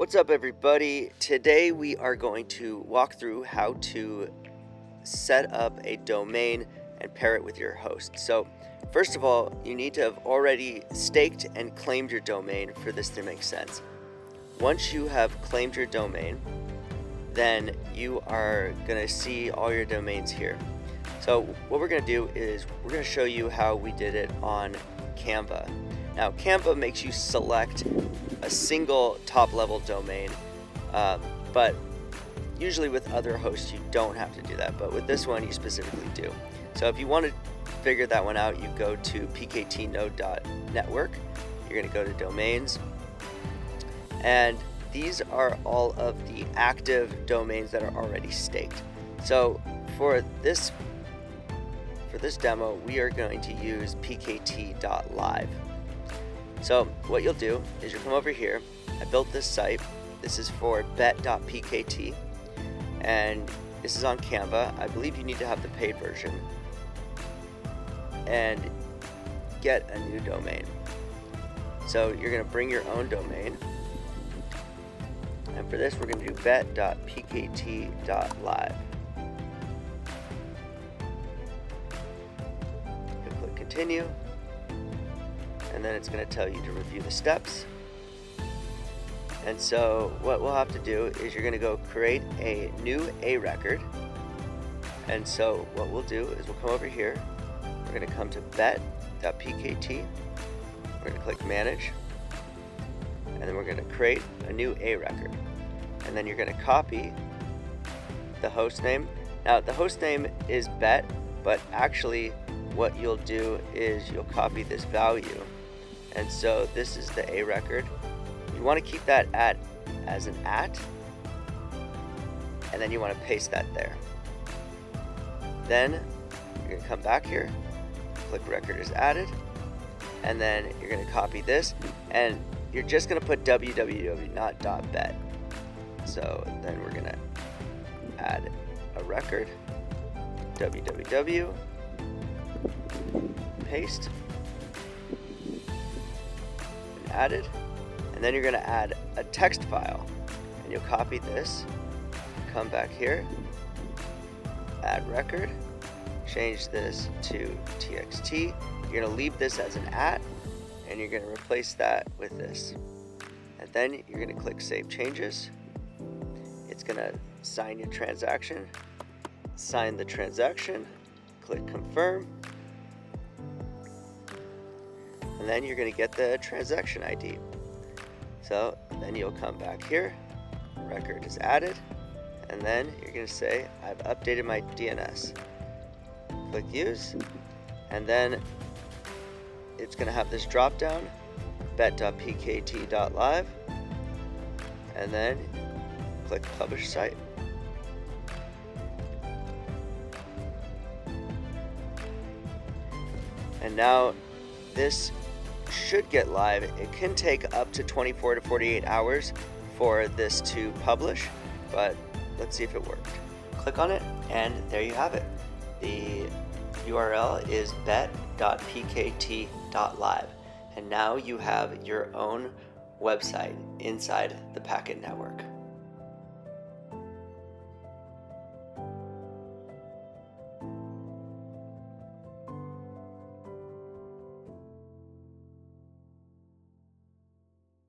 What's up, everybody? Today we are going to walk through how to set up a domain and pair it with your host. So first of all, you need to have already staked and claimed your domain for this to make sense. Once you have claimed your domain, then you are going to see all your domains here. So what we're going to do is we're going to show you how we did it on Canva. Now Canva makes you select a single top-level domain, but usually with other hosts you don't have to do that, but with this one you specifically do. So if you want to figure that one out, you go to pktnode.network, you're going to go to domains, and these are all of the active domains that are already staked. So for this demo, we are going to use pkt.live. So what you'll do is you'll come over here. I built this site. This is for bet.pkt, and this is on Canva. I believe you need to have the paid version and get a new domain. So you're going to bring your own domain, and for this we're going to do bet.pkt.live. You'll click continue, and then it's going to tell you to review the steps. And so what we'll have to do is you're going to go create a new A record. And so what we'll do is we'll come over here, we're going to come to bet.pkt, we're going to click manage, and then we're going to create a new A record. And then you're going to copy the host name. Now the host name is bet, but actually what you'll do is you'll copy this value. And so this is the A record. You want to keep that as an @ and then you want to paste that there. Then you're going to come back here, click record is added, and then you're going to copy this, and you're just going to put www, not .bet. So then we're going to add a record, www, paste, added, and then you're going to add a text file, and you'll copy this, come back here, add record, change this to txt. You're going to leave this as an @ and you're going to replace that with this, and then you're going to click save changes. It's going to sign your transaction, sign the transaction, click confirm, and then you're going to get the transaction ID. So then you'll come back here, record is added, and then you're going to say I've updated my DNS. Click use, and then it's going to have this drop down, bet.pkt.live, and then click publish site. And now this should get live. It can take up to 24 to 48 hours for this to publish, but let's see if it worked. Click on it, and there you have it. The URL is bet.pkt.live, and now you have your own website inside the Packet Network.